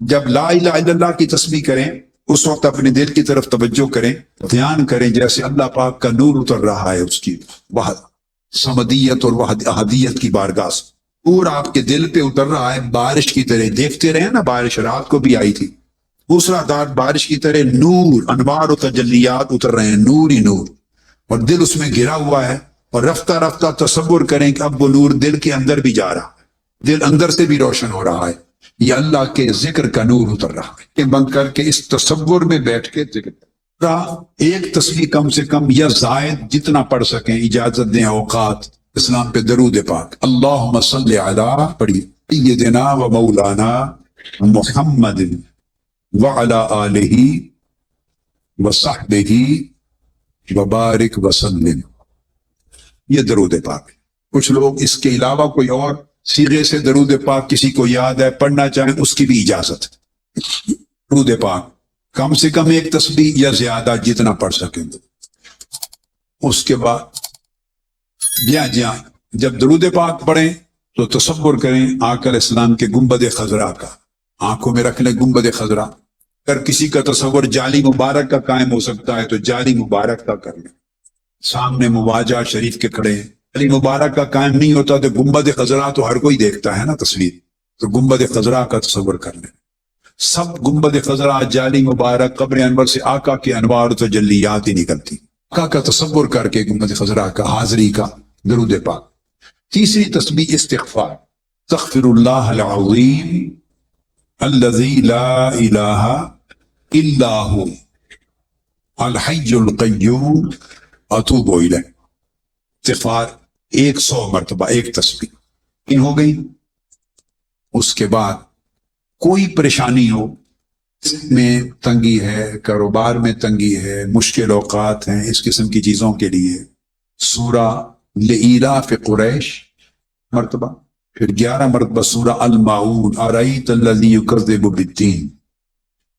جب لا الہ الا اللہ کی تسبیح کریں اس وقت اپنے دل کی طرف توجہ کریں، دھیان کریں جیسے اللہ پاک کا نور اتر رہا ہے اس کی سمدیت اور احدیت کی بارگاہ سے، پورا آپ کے دل پہ اتر رہا ہے بارش کی طرح۔ دیکھتے رہے نا، بارش رات کو بھی آئی تھی، دوسرا دار بارش کی طرح نور، انوار و تجلیات اتر رہے ہیں، نور ہی نور، اور دل اس میں گھرا ہوا ہے۔ اور رفتہ رفتہ تصور کریں کہ اب وہ نور دل کے اندر بھی جا رہا ہے، دل اندر سے بھی روشن ہو رہا ہے، یہ اللہ کے ذکر کا نور اتر رہا ہے۔ کہ بند کر کے اس تصور میں بیٹھ کے ذکر ایک تسبیح کم سے کم یا زائد جتنا پڑھ سکیں اجازت دیں اوقات، اسلام پہ درود پاک، اللہم صلی علی پڑھیے سیدنا و مولانا محمد وعلی آلہ وصحبہ وبارک وسلم، یہ درود پاک۔ کچھ لوگ اس کے علاوہ کوئی اور صیغے سے درود پاک کسی کو یاد ہے پڑھنا چاہیں اس کی بھی اجازت ہے۔ درود پاک کم سے کم ایک تسبیح یا زیادہ جتنا پڑھ سکیں۔ اس کے بعد جب درود پاک پڑھیں تو تصور کریں آقا علیہ السلام کے گنبد خضرا کا، آنکھوں میں رکھ لیں گنبد خضرا۔ اگر کسی کا تصور جالی مبارک کا قائم ہو سکتا ہے تو جالی مبارک کا کر لیں، سامنے مواجہ شریف کے کھڑے ہیں۔ جالی مبارک کا قائم نہیں ہوتا تو گنبد خضرا تو ہر کوئی دیکھتا ہے نا تصویر، تو گنبد خضرا کا تصور کر لیں۔ سب گنبد خضرا جالی مبارک قبر انور سے آقا کے انوار و تجلیات ہی نکلتی، آقا کا تصور کر کے گنبد خضرا کا حاضری کا درود پاک۔ تیسری تسبیح استغفار، استغفر اللہ العظیم الذی لا الہ الا ہو الحی القیوم اتوب الیہ، استغفار 100 مرتبہ، ایک تسبیح ہو گئی۔ اس کے بعد کوئی پریشانی ہو، میں تنگی ہے، کاروبار میں تنگی ہے، مشکل اوقات ہیں، اس قسم کی چیزوں کے لیے سورہ لإلاف قریش مرتبہ، پھر 11 مرتبہ سورہ الماعون ارأیت الذی یکذب بالدین،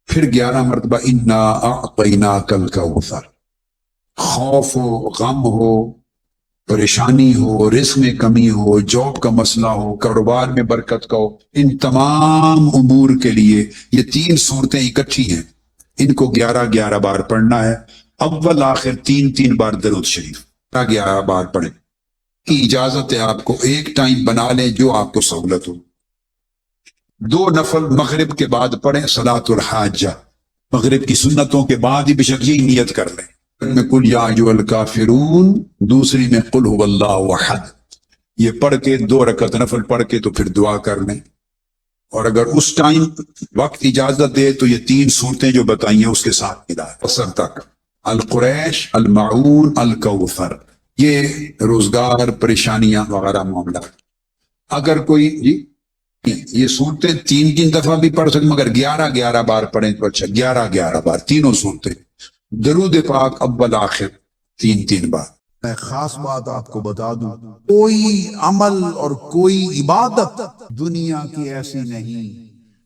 پھر 11 مرتبہ انا اعطیناک الکوثر۔ خوف ہو، غم ہو، پریشانی ہو، رزق میں کمی ہو، جاب کا مسئلہ ہو، کاروبار میں برکت کا ہو، ان تمام امور کے لیے یہ 3 صورتیں اکٹھی ہیں، ان کو 11 بار پڑھنا ہے۔ اول آخر 3 بار درود شریف 11 بار پڑھیں۔ کی اجازت ہے آپ کو، ایک ٹائم بنا لیں جو آپ کو سہولت ہو۔ 2 نفل مغرب کے بعد پڑھیں، صلاۃ الحاجہ، مغرب کی سنتوں کے بعد ہی بشک یہی نیت کر لیں، میں قل یا ایھا الکافرون، دوسری میں قل ھو اللہ احد، یہ پڑھ کے 2 رکعت نفل پڑھ کے تو پھر دعا کر لیں۔ اور اگر اس ٹائم وقت اجازت دے تو یہ 3 صورتیں جو بتائی ہیں اس کے ساتھ ملا اثر تک، القریش، المعون، الکوثر، یہ روزگار، پریشانیاں وغیرہ معاملات۔ اگر کوئی یہ صورتیں 3 دفعہ بھی پڑھ سکتے مگر 11 بار پڑھیں تو اچھا، 11 بار تینوں صورتیں۔ درود پاک اول آخر 3 بار۔ میں خاص بات آپ کو بتا دوں، کوئی عمل اور کوئی عبادت دنیا کی ایسی نہیں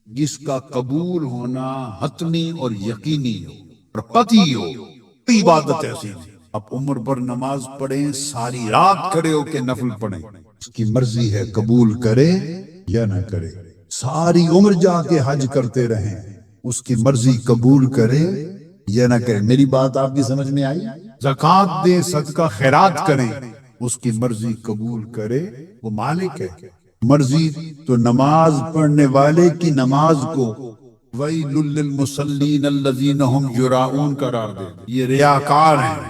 جس کا قبول ہونا حتمی اور یقینی ہو اور قطعی ہو، کوئی عبادت ایسی نہیں۔ آپ عمر بھر نماز پڑھیں، ساری رات کھڑے ہو کے نفل پڑھیں، اس کی مرضی ہے قبول کرے یا نہ کرے۔ ساری عمر جا کے حج کرتے رہیں، اس کی مرضی قبول کرے یا نہ کرے۔ میری بات آپ کی سمجھ میں آئی؟ زکوٰۃ دیں، صدقہ خیرات کریں، اس کی مرضی قبول کرے، وہ مالک ہے۔ مرضی تو نماز پڑھنے والے کی نماز کو وَيْلٌ لِّلْمُصَلِّينَ الَّذِينَ هُمْ يُرَاءُونَ قرار دے، یہ ریاکار ہیں،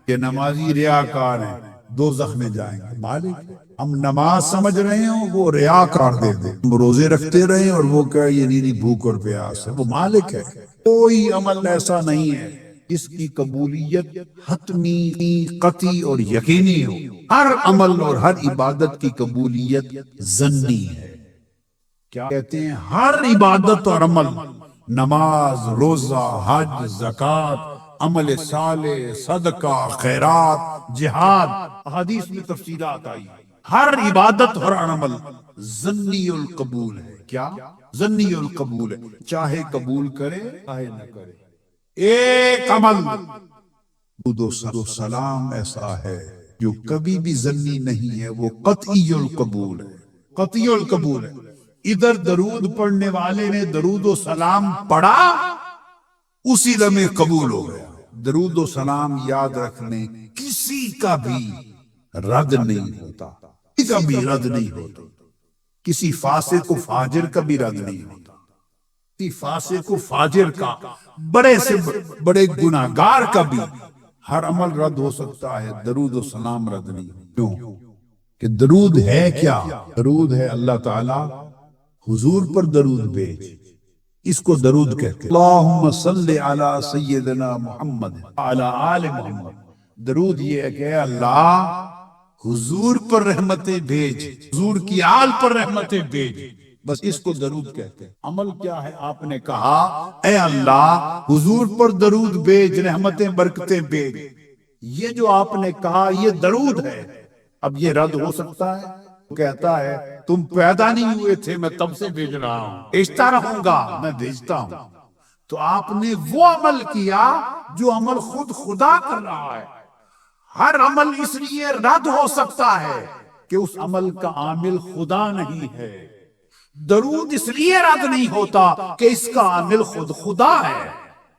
یہ نمازی ریاکار ہیں، دوزخ میں جائیں گے۔ مالک ہے، ہم نماز سمجھ رہے ہیں، وہ ریاکار دے دے، ہم روزے رکھتے رہیں اور وہ کہ یہ نیری بھوک اور پیاس ہے، وہ مالک ہے۔ کوئی عمل ایسا نہیں ہے اس کی قبولیت حتمی، قطعی اور یقینی ہو۔ ہر عمل اور ہر عبادت کی قبولیت ظنی ہے۔ کیا کہتے ہیں؟ ہر عبادت اور عمل، نماز، روزہ، حج، زکوٰۃ، عمل صالح، صدقہ، خیرات، جہاد، احادیث میں تفصیلات آئی، ہر عبادت اور عمل ظنی القبول ہے۔ کیا؟ ظنی القبول ہے، چاہے قبول کرے چاہے نہ کرے۔ ایک عمل درود و سلام ایسا ہے جو کبھی بھی ظنی نہیں ہے، وہ قطعی القبول ہے، قطعی القبول ہے۔ ادھر درود پڑھنے والے نے درود و سلام پڑھا، اسی لمحے قبول ہو گیا۔ درود و سلام یاد رکھنے کسی کا بھی رد نہیں ہوتا، کسی کا بھی رد نہیں ہوتا، کسی فاسق و فاجر کا بھی رد نہیں ہوتا، کسی فاسق و فاجر کا، بڑے سے بڑے گناہگار کا بھی ہر عمل رد ہو سکتا ہے، درود و سلام رد نہیں۔ کیوں کہ درود ہے کیا؟ درود ہے اللہ تعالی حضور پر درود بھیج، اس کو درود کہتے ہیں۔ اللہم صلی علی سیدنا محمد علی آل محمد۔ درود یہ ہے کہ اے اللہ حضور پر رحمتیں بھیج، حضور کی آل پر رحمتیں بھیج، بس اس کو درود کہتے ہیں۔ عمل کیا ہے؟ آپ نے کہا اے اللہ حضور پر درود بھیج، رحمتیں برکتیں بھیج، یہ جو آپ نے کہا یہ درود ہے۔ اب یہ رد ہو سکتا ہے؟ کہتا ہے تم پیدا نہیں ہوئے تھے، میں تب سے بھیج رہا ہوں، بھیجتا رہوں گا، میں بھیجتا ہوں۔ تو آپ نے وہ عمل کیا جو عمل خود خدا کر رہا ہے۔ ہر عمل اس لیے رد ہو سکتا ہے کہ اس عمل کا عامل خدا نہیں ہے۔ درود اس لیے رد نہیں ہوتا کہ اس کا عامل خود خدا ہے،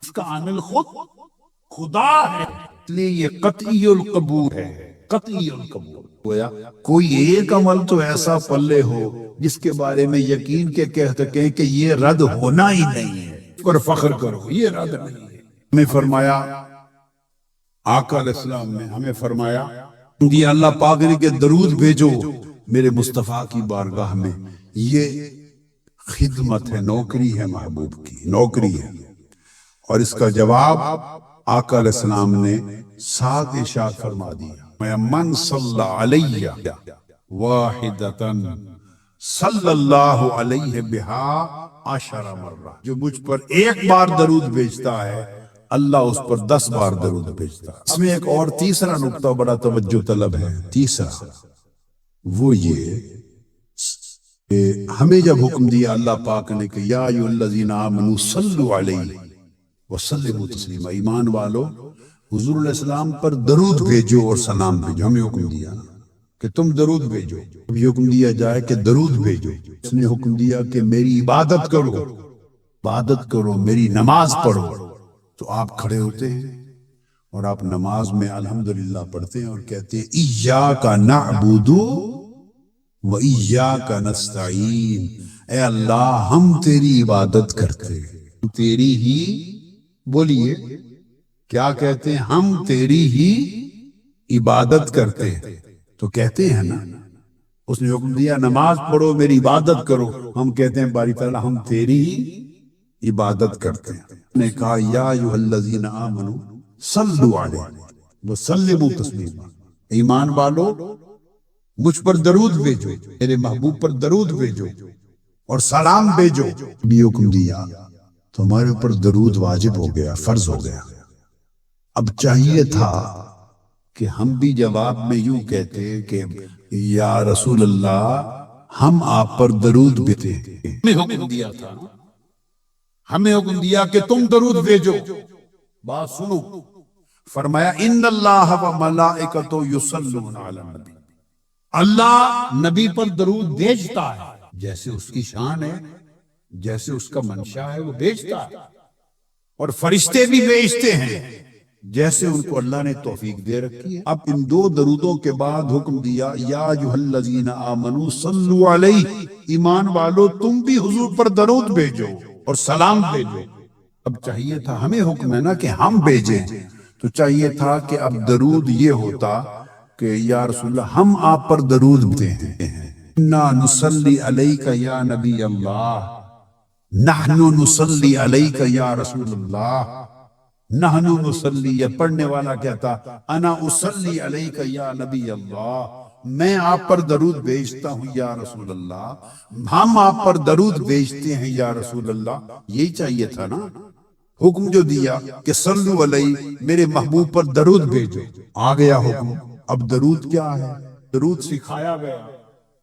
اس کا عامل خود خدا ہے، اس لیے یہ قطعی القبول ہے، قطعی القبول۔ گویا کوئی ایک عمل تو ایسا پلے ہو جس کے بارے میں یقین کے کہہ سکیں کہ یہ رد ہونا ہی نہیں ہے، اور فخر کرو یہ رد نہیں ہے۔ ہمیں فرمایا آقا علیہ السلام نے ہمیں فرمایا یہ اللہ پاک نے کہ درود بھیجو میرے مصطفیٰ کی بارگاہ میں، یہ خدمت ہے، نوکری ہے، محبوب کی نوکری ہے۔ اور اس کا جواب آقا علیہ السلام نے ساتھ ارشاد فرما دیا، من صلی علیہ واحدتاً صلی اللہ علیہ بہا عشر مرہ، جو مجھ پر ایک بار درود بھیجتا ہے اللہ اس پر 10 بار درود بھیجتا ہے۔ اس میں ایک اور تیسرا نقطہ بڑا توجہ طلب ہے، تیسرا وہ یہ کہ ہمیں جب حکم دیا اللہ پاک نے کہ یا ایھا الذین آمنوا صلوا علیہ وسلموا تسلیما، ایمان والو حضور علیہ السلام پر درود بھیجو اور سلام بھیجو، ہمیں حکم دیا کہ تم درود بھیجو۔ اب یہ حکم دیا جائے کہ درود بھیجو، اس نے حکم دیا کہ میری عبادت کرو، عبادت کرو، میری نماز پڑھو۔ تو آپ کھڑے ہوتے ہیں اور آپ نماز میں الحمدللہ پڑھتے ہیں اور کہتے ہیں ایاک نعبد و ایاک نستعین، اے اللہ ہم تیری عبادت کرتے ہیں، تیری ہی، بولیے کیا کہتے ہیں؟ ہم تیری ہی عبادت کرتے ہیں۔ تو کہتے ہیں نا، اس نے حکم دیا نماز پڑھو میری عبادت کرو، ہم کہتے ہیں باری تعالیٰ ہم تیری ہی عبادت کرتے ہیں۔ نے کہا یا ایھا الذین آمنوا صلوا علیہ وسلموا تسلیما، ایمان والو مجھ پر درود بھیجو، میرے محبوب پر درود بھیجو اور سلام بھیجو۔ بھی حکم دیا تو ہمارے اوپر درود واجب ہو گیا، فرض ہو گیا۔ اب چاہیے تھا کہ ہم بھی جواب میں یوں کہتے کہ یا رسول اللہ ہم آپ پر درود بھیجتے ہیں۔ ہمیں حکم دیا تھا، ہمیں حکم دیا کہ تم درود بھیجو۔ بات سنو، فرمایا ان اللہ و ملائکتہ یصلون علی النبی، اللہ نبی پر درود بھیجتا ہے، جیسے اس کی شان ہے، جیسے اس کا منشا ہے وہ بھیجتا ہے، اور فرشتے بھی بھیجتے ہیں جیسے ان کو اللہ نے توفیق دے رکھی ہے۔ اب ان دو درودوں کے بعد حکم دیا یا ایھا الذین آمنوا صلوا علیہ، ایمان والو تم بھی حضور پر درود بھیجو اور سلام بھیجو۔ اب چاہیے تھا، ہمیں حکم ہے نا کہ ہم بھیجیں، تو چاہیے تھا کہ اب درود یہ ہوتا کہ یا رسول اللہ ہم آپ پر درود بھیجتے ہیں، انا نصلی علیک یا نبی اللہ، نحن نصلی علیک یا رسول اللہ، نحن نصلی، یہ پڑھنے والا کہتا انا اصلی علیک یا نبی اللہ، میں آپ پر درود بھیجتا ہوں یا رسول اللہ، ہم آپ پر درود بھیجتے ہیں یا رسول اللہ۔ یہی چاہیے تھا نا، حکم جو دیا کہ صلو علیہ، میرے محبوب پر درود بھیجو، آ گیا حکم۔ اب درود کیا ہے؟ درود سکھایا گیا،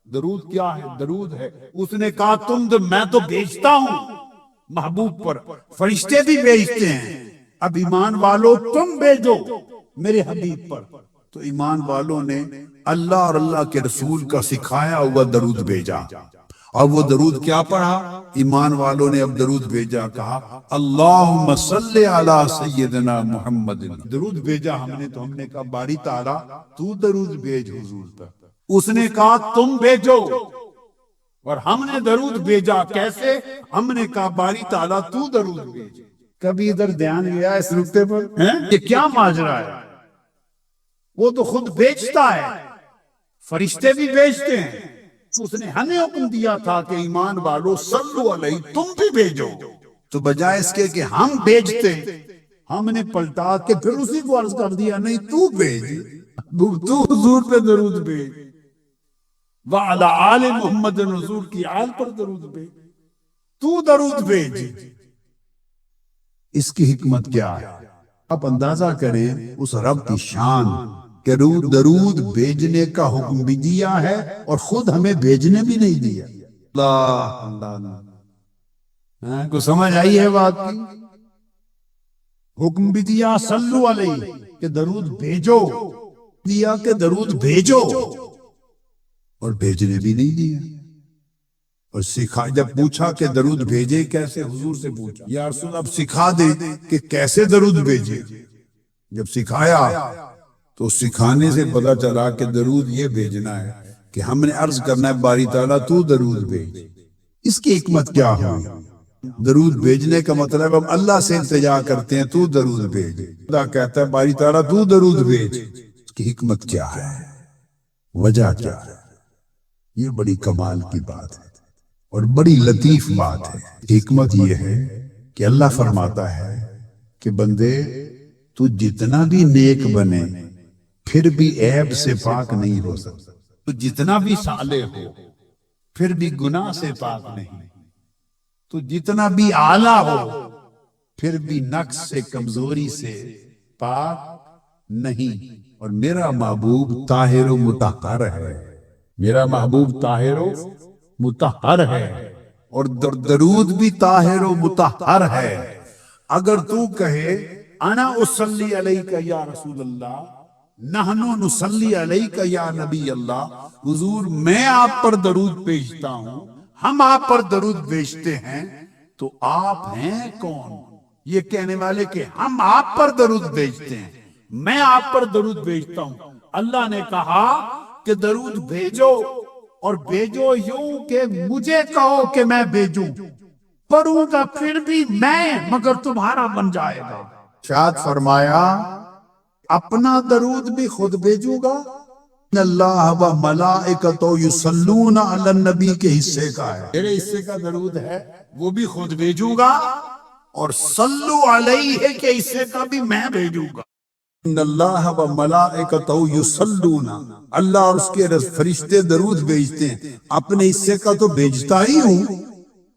درود کیا ہے؟ درود ہے، اس نے کہا تم میں تو بھیجتا ہوں محبوب پر، فرشتے بھی بھیجتے ہیں، اب ایمان والو تم بھیجو میرے حبیب پر۔ تو ایمان والوں نے اللہ اور اللہ کے رسول کا سکھایا ہوا درود بھیجا، اور وہ درود کیا پڑھا؟ ایمان والوں نے اب درود بھیجا، کہا اللہم صلی علی سیدنا محمد، درود بھیجا ہم نے تو ہم نے کہا باری تعالیٰ تو درود بھیج حضور پر، اس نے کہا تم بھیجو، اور ہم نے درود بھیجا، کیسے؟ ہم نے کہا باری تعالیٰ تو درود بھیج۔ کبھی ادھر دھیان گیا اس نقطے پر؟ یہ کیا ماجرا ہے؟ وہ تو خود بیچتا ہے، فرشتے بھی بیچتے ہیں، اس نے ہمیں حکم دیا تھا کہ ایمان والو صلو علیہ تم بھی بھیجو، تو بجائے اس کے کہ ہم بھیجتے، ہم نے پلٹا کے پھر اسی کو عرض کر دیا نہیں تو بھیج، تو حضور پہ درود بھیج، وعلی آل محمد، حضور کی آل پر درود بھیج، تو درود بھیج۔ اس کی حکمت کیا ہے؟ آپ اندازہ کریں اس رب کی شان کہ درود بھیجنے کا حکم بھی دیا ہے اور خود ہمیں بھیجنے بھی نہیں دیا۔ اللہ اللہ، کو سمجھ آئی ہے بات کی؟ حکم بھی دیا صلو علیہ کہ درود بھیجو، دیا کہ درود بھیجو، اور بھیجنے بھی نہیں دیا۔ اور سکھا، جب پوچھا کہ درود بھیجے کیسے، حضور سے پوچھا یا رسول اب سکھا دے کہ کیسے درود بھیجے۔ جب سکھایا تو سکھانے سے پتا چلا کہ درود یہ بھیجنا ہے کہ ہم نے عرض کرنا ہے باری تعالیٰ تو درود بھیج۔ اس کی حکمت کیا ہوئی؟ درود بھیجنے کا مطلب ہم اللہ سے التجا کرتے ہیں تو درود بھیج، اللہ کہتا ہے باری تعالیٰ تو درود بھیج۔ اس کی حکمت کیا ہے، وجہ کیا ہے؟ یہ بڑی کمال کی بات ہے اور بڑی لطیف بات ہے۔ حکمت یہ ہے کہ اللہ فرماتا ہے کہ بندے تو جتنا بھی نیک بنے پھر بھی عیب سے پاک نہیں ہو سکتا، تو جتنا بھی صالح ہو پھر بھی گناہ سے پاک نہیں، تو جتنا بھی اعلیٰ ہو پھر بھی نقص سے، کمزوری سے پاک نہیں۔ اور میرا محبوب طاہر و مطہر ہے، میرا محبوب طاہر و مطہر ہے، اور درود بھی طاہر و مطہر ہے۔ اگر تو کہے انا اصلی علیک یا رسول اللہ، نحنو نصلی علیک یا نبی اللہ، حضور میں آپ پر درود بھیجتا ہوں، ہم آپ پر درود بھیجتے ہیں، تو آپ ہیں کون یہ کہنے والے کہ ہم آپ پر درود بھیجتے ہیں، میں آپ پر درود بھیجتا ہوں؟ اللہ نے کہا کہ درود بھیجو، اور بھیجو یوں کہ مجھے کہو کہ میں بھیجوں، پڑھوں گا پھر بھی میں، مگر تمہارا بن جائے گا۔ شاد فرمایا اپنا درود بھی خود بھیجوں گا، ان اللہ و ملائکتہ یصلون علی النبی کے حصے کا ہے، میرے حصے کا درود ہے وہ بھی خود بھیجوں گا، اور صلو علیہ کے حصے کا بھی میں بھیجوں گا۔ ان اللہ و ملائکتہ یصلون، اللہ اور اس کے فرشتے درود بھیجتے ہیں، اپنے حصے کا تو بھیجتا ہی ہوں،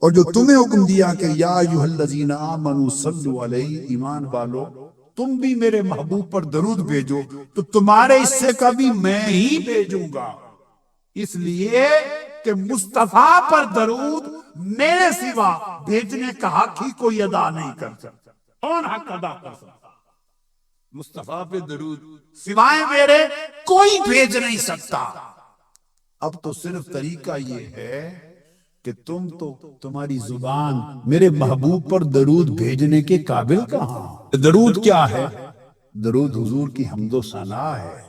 اور جو تمہیں حکم دیا کہ یا ایھا الذین آمنوا صلوا علیہ، ایمان والو تم بھی میرے محبوب پر درود بھیجو، تو تمہارے حصے کا بھی میں ہی بھیجوں گا، اس لیے کہ مصطفیٰ پر درود میرے سوا بھیجنے کا حق ہی کوئی ادا نہیں کر سکتا۔ کون حق ادا کر سکتا؟ مصطفیٰ پہ درود سوائے میرے کوئی بھیج نہیں سکتا۔ اب تو صرف طریقہ یہ ہے کہ تم تو، تمہاری زبان میرے محبوب پر درود بھیجنے کے قابل کہاں؟ درود کیا ہے؟ درود حضور کی حمد و ثنا ہے،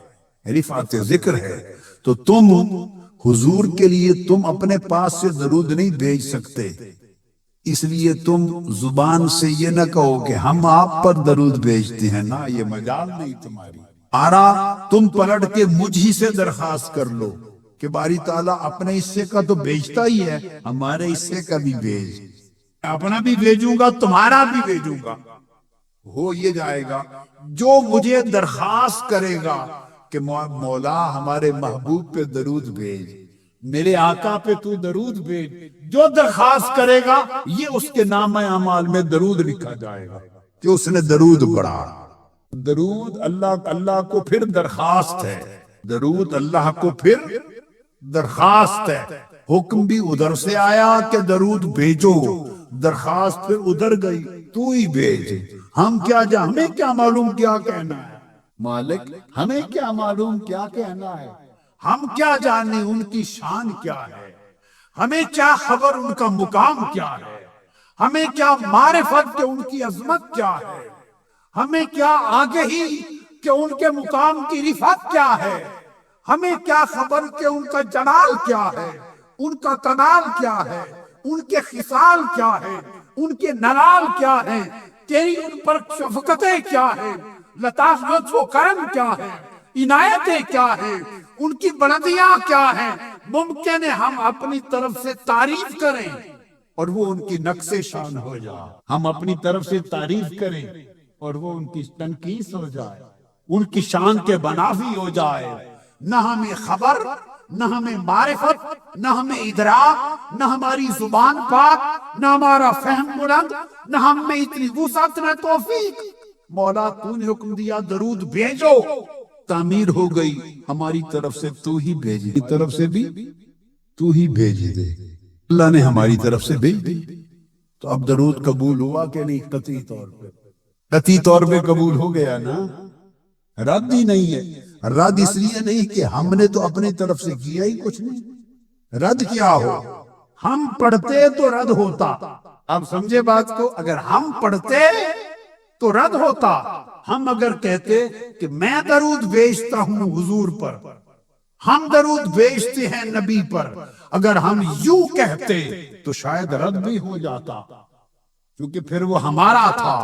رفعت ذکر ہے، تو تم حضور کے لیے تم اپنے پاس سے درود نہیں بھیج سکتے، اس لیے تم زبان سے یہ نہ کہو کہ ہم آپ پر درود بھیجتے ہیں، نہ، یہ مجال نہیں تمہاری۔ آرا تم پلٹ کے مجھ ہی سے درخواست کر لو کہ باری تعالیٰ اپنے حصے کا تو بھیجتا ہی ہے، ہمارے حصے کا بھی بھیج، اپنا بھی بھیجوں گا تمہارا بھی بھیجوں گا۔ ہو یہ جائے گا جو مجھے درخواست کرے گا کہ مولا ہمارے محبوب پہ درود بھیج، میرے آقا پہ تو درود بھیج، جو درخواست کرے گا یہ اس کے نام اعمال میں درود لکھا جائے گا کہ اس نے درود پڑھا۔ درود اللہ کو پھر درخواست ہے، درود اللہ کو پھر درخواست ہے، حکم بھی ادھر سے آیا کہ درود بھیجو، درخواست پھر ادھر گئی تو ہی بھیج۔ ہم کیا ہمیں کیا معلوم کیا کہنا ہے مالک، ہمیں کیا معلوم کیا کہنا ہے، ہم کیا جانے ان کی شان کیا ہے، ہمیں کیا خبر ان کا مقام کیا ہے، ہمیں کیا معرفت کہ ان کی عظمت کیا ہے، ہمیں کیا آگہی کہ ان کے مقام کی رفعت کیا ہے، ہمیں کیا خبر کہ ان کا جلال کیا ہے، ان کا کمال کیا ہے، ان کے خصال کیا ہے، ان کے نلال کیا ہے، تیری ان پر شفقتیں کیا ہے، لطافت و کرم کیا ہے، عنایتیں کیا ہیں، ان کی بلندیاں کیا ہیں۔ ممکن ہے ہم اپنی طرف سے تعریف کریں اور وہ ان کی نقص شان ہو جائے، ہم اپنی طرف سے تعریف کریں اور وہ ان کی تنقیص ہو جائے، ان کی شان کے بنافی ہو جائے۔ نہ ہمیں خبر، نہ ہمیں معرفت، نہ ہمیں ادراک، نہ ہماری زبان پاک، نہ ہمارا فہم بلند، نہ ہم میں اتنی وسعت، نہ توفیق۔ مولا تو نے حکم دیا درود بھیجو، تعمیر ہو گئی، ہماری طرف سے تو ہی بھیجی، طرف سے بھی تو ہی بھیج دے۔ اللہ نے ہماری طرف سے بھیج دی، تو اب درود قبول ہوا کہ نہیں؟ قطعی طور پہ، قطعی طور پہ قبول ہو گیا نا، رد ہی نہیں ہے۔ رد اس لیے نہیں کہ ہم نے تو اپنی طرف سے کیا ہی کچھ نہیں، رد کیا ہو؟ ہم پڑھتے تو رد ہوتا۔ آپ سمجھے بات کو؟ اگر ہم پڑھتے تو رد ہوتا، ہم اگر کہتے کہ میں درود بھیجتا ہوں حضور پر، ہم درود بھیجتے ہیں نبی پر، اگر ہم یوں کہتے تو شاید رد بھی ہو جاتا، کیونکہ پھر وہ ہمارا تھا۔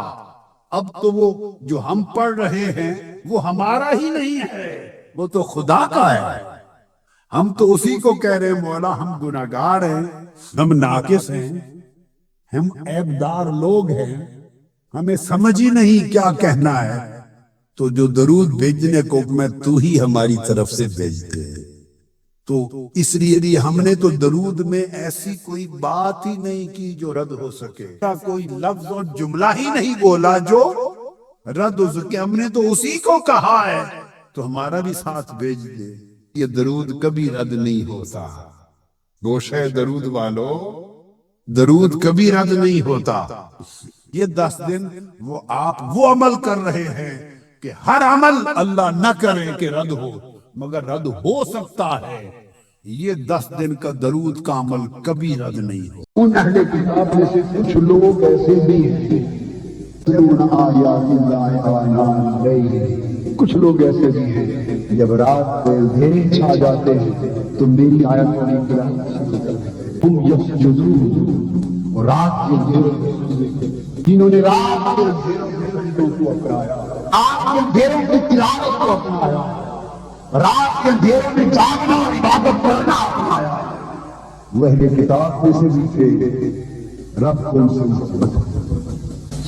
اب تو وہ جو ہم پڑھ رہے ہیں وہ ہمارا ہی نہیں ہے، وہ تو خدا کا ہے۔ ہم تو اسی کو کہہ رہے ہیں مولا ہم گناہگار ہیں، ہم ناقص ہیں، ہم عیبدار لوگ ہیں، ہمیں سمجھ ہی نہیں کیا کہنا ہے۔ تو جو درود بھیجنے کو میں تو ہی ہماری طرف سے بھیج دے، تو اس لیے ہم نے تو درود میں ایسی کوئی بات ہی نہیں کی جو رد ہو سکے، کوئی لفظ اور جملہ ہی نہیں بولا جو رد ہو سکے۔ ہم نے تو اسی کو کہا ہے تو ہمارا بھی ساتھ بھیج دے۔ یہ درود کبھی رد نہیں ہوتا، گوشہ درود والو، درود کبھی رد نہیں ہوتا۔ یہ 10 دن وہ آپ وہ عمل کر رہے ہیں کہ ہر عمل اللہ نہ کرے کہ رد ہو، مگر رد ہو سکتا ہے۔ یہ 10 دن کا درود کا عمل کبھی رد نہیں ہو۔ ان اہل کتاب میں سے کچھ لوگ ایسے بھی ہیں کچھ لوگ ایسے بھی ہیں جب رات میں اندھیرے چھا جاتے ہیں تو میری آیتوں کی قرآن شروع کر دیتے، تم یسجدون، اور رات کے اندھیروں میں جنہوں نے رات کے اندھیروں میں سجدوں کو اپنایا، رات کے اندھیروں کی تلاوت کو اپنایا، رات کے اندھیروں میں جاگنا اور عبادت کرنا اپنایا، وہ اہل کتاب میں سے بھی تھے، رب کو ان سے محبت۔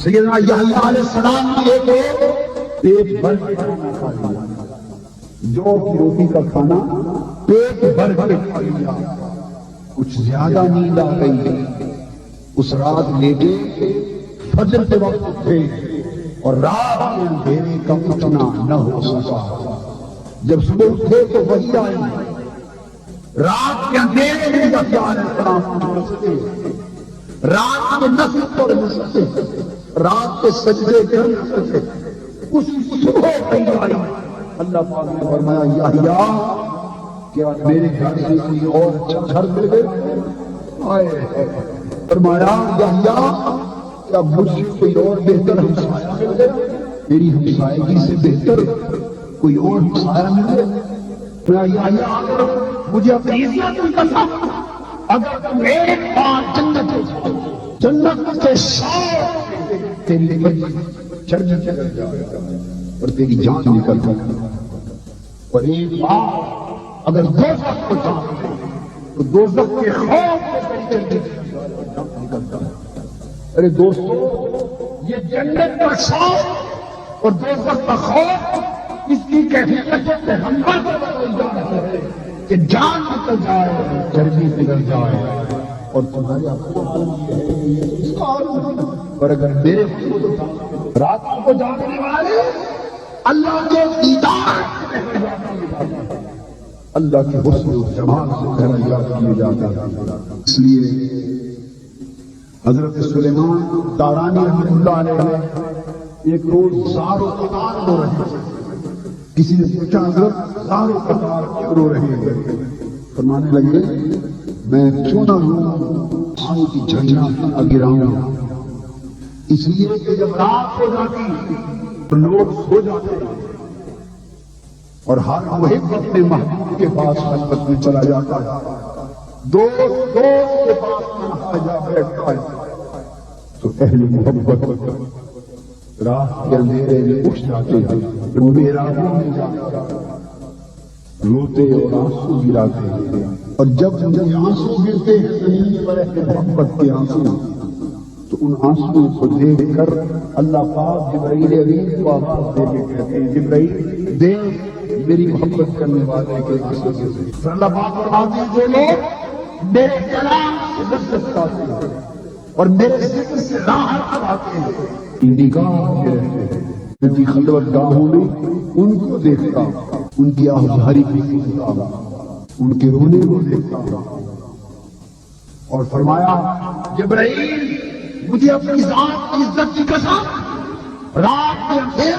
سیدنا یحییٰ علیہ السلام نے ایک پیٹ بھر کے کھانا کھا لیا، جو کی روٹی کا کھانا پیٹ بھر کے کھا لیا، کچھ زیادہ نیند آ گئی، اس رات لیٹے، فجر کے وقت اٹھے اور رات کے اندھیرے کا اٹھنا نہ ہو سکا۔ جب صبح اٹھے تو وہی آئی، رات کے اندھیرے میں یحییٰ علیہ السلام نہ سکے، رات کے نفل پر نہ سکے، رات کے سجدے کر نہ سکے، اس صبح کہیں آئی، اللہ پاک نے فرمایا یحییٰ کیا میرے گھر سے کوئی اور اچھا گھر مل گئے؟ آئے فرمایا یحییٰ کیا مجھ سے کوئی اور بہتر ہمسایہ مل گیا؟ میری ہمسائیگی سے بہتر کوئی اور ہمسایہ مل گیا؟ یحییٰ مجھے اپنی عزت نہیں کرنا، اگر تم ایک بار جنت کے ساتھ تیری چرچ نکل جائے اور تیری جان نکل جائے، اور ایک بار اگر دوزخ کو جائے تو دوزخ کے خوف سے تیری جان نکل جائے۔ ارے دوستو، یہ جنت کا شوق اور دوزخ کا خوف اس کی کیفیت سے ہم پر بدل جا رہا ہے کہ جان نکل جائے، چربی نکل جائے، اور تمہارے اور اگر میرے راتوں کو جاگنے والے اللہ کے دیدار اللہ کے حسن و جمال سے پہلا یاد کیے جاتا ہے۔ اس لیے حضرت سلیمان دارانی رحمۃ اللہ علیہ ایک روز زار و قطار رو رہے تھے، کسی نے پوچھا حضرت زار و قطار کیوں رو رہے ہیں؟ فرمانے لگے میں کیوں نہ ہوں آنکھ کی جھڑیاں نہ گراؤں، اس لیے کہ جب رات ہو جاتی تو لوگ سو جاتے اور ہر محب اپنے محبوب کے پاس خلوت میں چلا جاتا ہے، دوست کے پاس تنہا جا بیٹھتا ہے، تو اہل محبت رات کے اندھیرے میں اٹھ جاتے ہیں، میرابوں میں جا کر روتے اور آنسو گراتے ہیں، اور جب آنسو گرتے ہیں زمین پر اہل محبت کے آنسو، تو ان آنسو کو دیکھ کر اللہ پاک جبرائیل امین کو آواز دے کے کہتے ہیں جبرائیل دیکھ میری محبت کرنے والے کے آنسو سے، اللہ پاک فرماتے ہیں جو لوگ میرے کلام سے لذت پاتے ہیں اور میرے ذکر سے راحت پاتے ہیں نگاہ میں رہتے ہیں، ان کی خلوت گاہوں میں ان کو دیکھتا، ان کی آہواری بھی سنتا، ان کے رونے کو دیکھتا، اور فرمایا جبرائیل مجھے اپنی ذات کی عزت کی قسم رات میں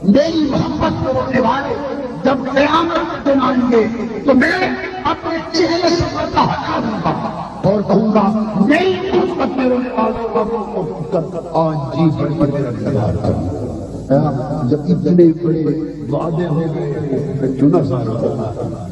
میری محبت کو رونے والے جب قیامت کے دن آئیں گے تو میں اپنے چہرے سے پردہ ہٹا دوں گا اور کہوں گا میری محبت میں رونے والوں کو آج جی بڑھ کر میرا انتظار کروں، جب اتنے بڑے وعدے ہو گئے میں کیوں نہ ظاہر ہوتا